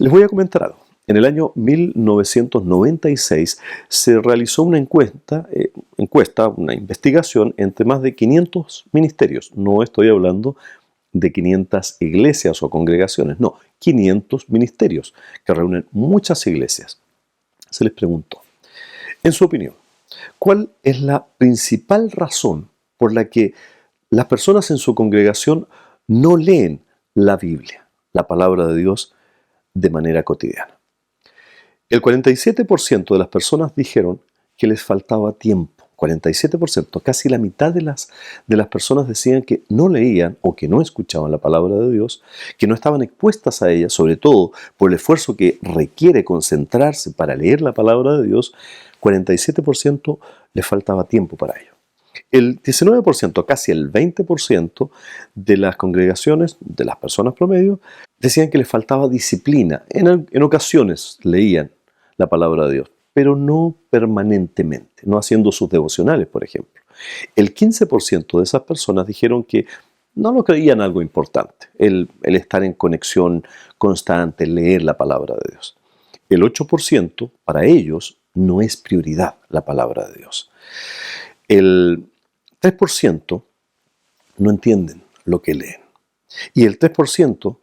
Les voy a comentar algo. En el año 1996 se realizó una una investigación entre más de 500 ministerios. No estoy hablando de 500 iglesias o congregaciones, no, 500 ministerios que reúnen muchas iglesias. Se les preguntó, en su opinión, ¿cuál es la principal razón por la que las personas en su congregación no leen la Biblia, la palabra de Dios, de manera cotidiana? El 47% de las personas dijeron que les faltaba tiempo. 47%, casi la mitad de las personas decían que no leían o que no escuchaban la palabra de Dios, que no estaban expuestas a ella, sobre todo por el esfuerzo que requiere concentrarse para leer la palabra de Dios. 47% les faltaba tiempo para ello. El 19%, casi el 20% de las congregaciones, de las personas promedio, decían que les faltaba disciplina. En ocasiones leían la palabra de Dios, pero no permanentemente, no haciendo sus devocionales, por ejemplo. El 15% de esas personas dijeron que no lo creían algo importante, el estar en conexión constante, leer la palabra de Dios. El 8% para ellos no es prioridad la palabra de Dios. El 3% no entienden lo que leen. Y el 3%,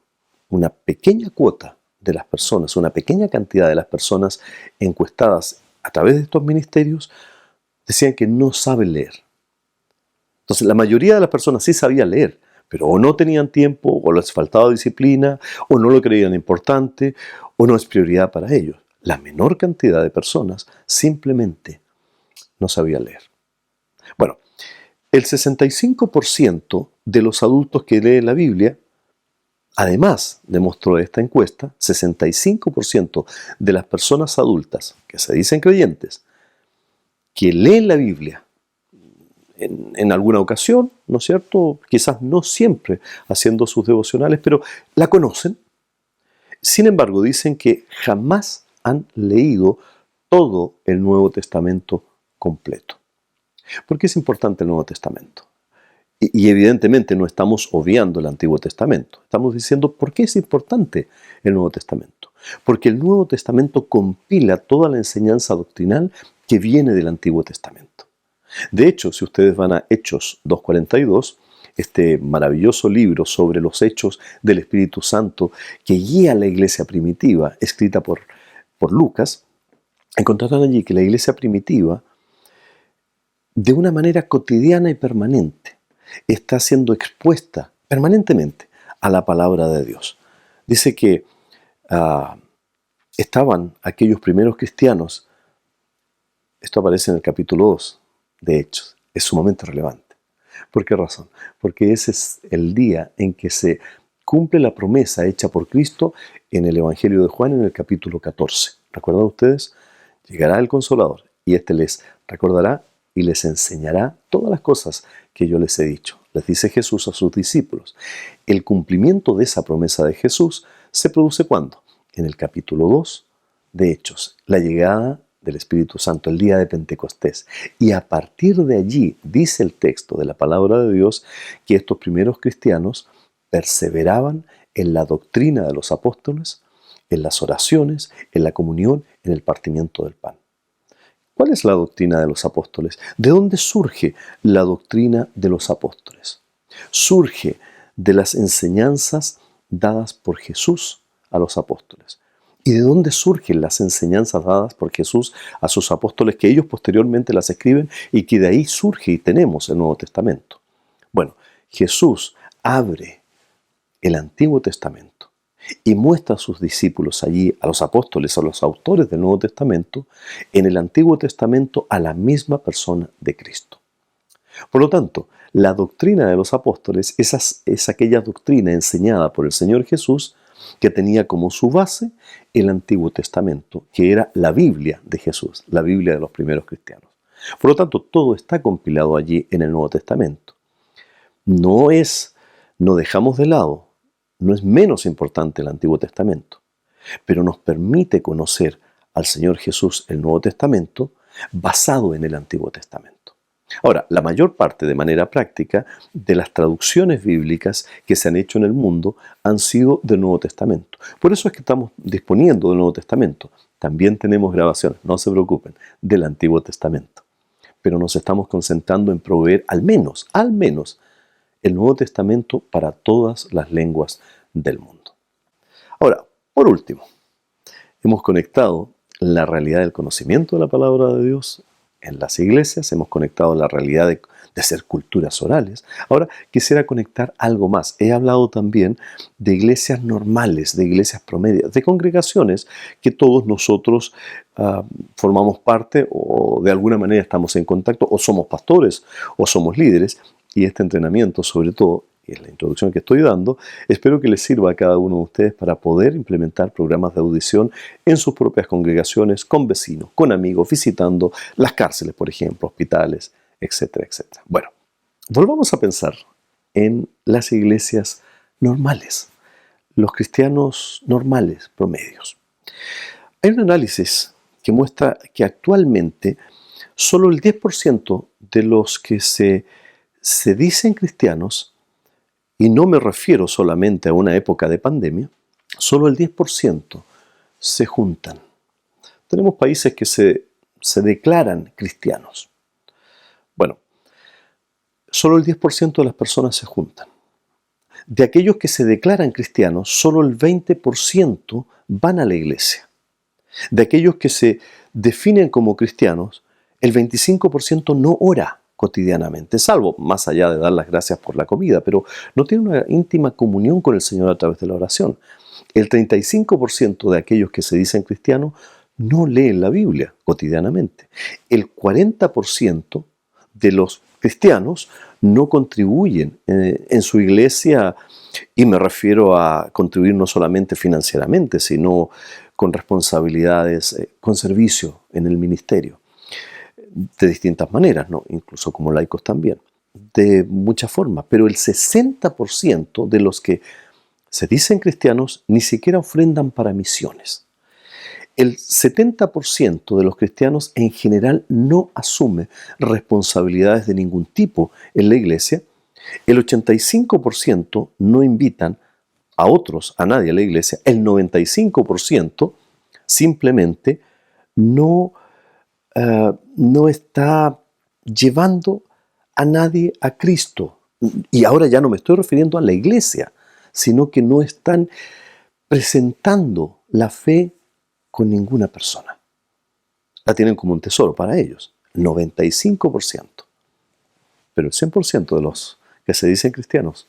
una pequeña cuota de las personas, una pequeña cantidad de las personas encuestadas a través de estos ministerios, decían que no saben leer. Entonces, la mayoría de las personas sí sabían leer, pero o no tenían tiempo, o les faltaba disciplina, o no lo creían importante, o no es prioridad para ellos. La menor cantidad de personas simplemente no sabía leer. Bueno, el 65% de los adultos que leen la Biblia, además, demostró esta encuesta, 65% de las personas adultas que se dicen creyentes, que leen la Biblia en alguna ocasión, ¿no es cierto? Quizás no siempre haciendo sus devocionales, pero la conocen. Sin embargo, dicen que jamás han leído todo el Nuevo Testamento completo. ¿Por qué es importante el Nuevo Testamento? Y evidentemente no estamos obviando el Antiguo Testamento. Estamos diciendo por qué es importante el Nuevo Testamento. Porque el Nuevo Testamento compila toda la enseñanza doctrinal que viene del Antiguo Testamento. De hecho, si ustedes van a Hechos 2:42, este maravilloso libro sobre los hechos del Espíritu Santo que guía a la iglesia primitiva, escrita por Lucas, encontrarán allí que la iglesia primitiva, de una manera cotidiana y permanente, está siendo expuesta permanentemente a la palabra de Dios. Dice que estaban aquellos primeros cristianos, esto aparece en el capítulo 2 de Hechos, es sumamente relevante. ¿Por qué razón? Porque ese es el día en que se cumple la promesa hecha por Cristo en el Evangelio de Juan en el capítulo 14. ¿Recuerdan ustedes? Llegará el Consolador y éste les recordará y les enseñará todas las cosas que yo les he dicho. Les dice Jesús a sus discípulos. El cumplimiento de esa promesa de Jesús se produce ¿cuándo? En el capítulo 2 de Hechos, la llegada del Espíritu Santo, el día de Pentecostés. Y a partir de allí, dice el texto de la palabra de Dios, que estos primeros cristianos perseveraban en la doctrina de los apóstoles, en las oraciones, en la comunión, en el partimiento del pan. ¿Cuál es la doctrina de los apóstoles? ¿De dónde surge la doctrina de los apóstoles? Surge de las enseñanzas dadas por Jesús a los apóstoles. ¿Y de dónde surgen las enseñanzas dadas por Jesús a sus apóstoles que ellos posteriormente las escriben y que de ahí surge y tenemos el Nuevo Testamento? Bueno, Jesús abre el Antiguo Testamento y muestra a sus discípulos allí, a los apóstoles, a los autores del Nuevo Testamento, en el Antiguo Testamento a la misma persona de Cristo. Por lo tanto, la doctrina de los apóstoles es aquella doctrina enseñada por el Señor Jesús que tenía como su base el Antiguo Testamento, que era la Biblia de Jesús, la Biblia de los primeros cristianos. Por lo tanto, todo está compilado allí en el Nuevo Testamento. No dejamos de lado, no es menos importante el Antiguo Testamento, pero nos permite conocer al Señor Jesús, el Nuevo Testamento, basado en el Antiguo Testamento. Ahora, la mayor parte, de manera práctica, de las traducciones bíblicas que se han hecho en el mundo han sido del Nuevo Testamento. Por eso es que estamos disponiendo del Nuevo Testamento. También tenemos grabaciones, no se preocupen, del Antiguo Testamento. Pero nos estamos concentrando en proveer al menos, el Nuevo Testamento para todas las lenguas del mundo. Ahora, por último, hemos conectado la realidad del conocimiento de la palabra de Dios en las iglesias, hemos conectado la realidad de ser culturas orales. Ahora quisiera conectar algo más. He hablado también de iglesias normales, de iglesias promedias, de congregaciones que todos nosotros formamos parte o de alguna manera estamos en contacto, o somos pastores o somos líderes, y este entrenamiento sobre todo, y es la introducción que estoy dando, espero que les sirva a cada uno de ustedes para poder implementar programas de audición en sus propias congregaciones, con vecinos, con amigos, visitando las cárceles, por ejemplo, hospitales, etcétera, etcétera. Bueno, volvamos a pensar en las iglesias normales, los cristianos normales, promedios. Hay un análisis que muestra que actualmente solo el 10% de los que se dicen cristianos, y no me refiero solamente a una época de pandemia, solo el 10% se juntan. Tenemos países que se declaran cristianos. Bueno, solo el 10% de las personas se juntan. De aquellos que se declaran cristianos, solo el 20% van a la iglesia. De aquellos que se definen como cristianos, el 25% no ora cotidianamente, salvo más allá de dar las gracias por la comida, pero no tiene una íntima comunión con el Señor a través de la oración. El 35% de aquellos que se dicen cristianos no leen la Biblia cotidianamente. El 40% de los cristianos no contribuyen en su iglesia, y me refiero a contribuir no solamente financieramente, sino con responsabilidades, con servicio en el ministerio, de distintas maneras, ¿no? Incluso como laicos también, de muchas formas. Pero el 60% de los que se dicen cristianos ni siquiera ofrendan para misiones. El 70% de los cristianos en general no asume responsabilidades de ningún tipo en la iglesia. El 85% no invitan a otros, a nadie a la iglesia. El 95% simplemente no está llevando a nadie a Cristo. Y ahora ya no me estoy refiriendo a la iglesia, sino que no están presentando la fe con ninguna persona. La tienen como un tesoro para ellos, 95%. Pero el 100% de los que se dicen cristianos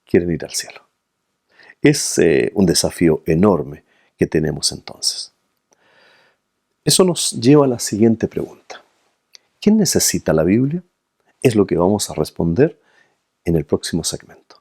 quieren ir al cielo. Es un desafío enorme que tenemos entonces. Eso nos lleva a la siguiente pregunta. ¿Quién necesita la Biblia? Es lo que vamos a responder en el próximo segmento.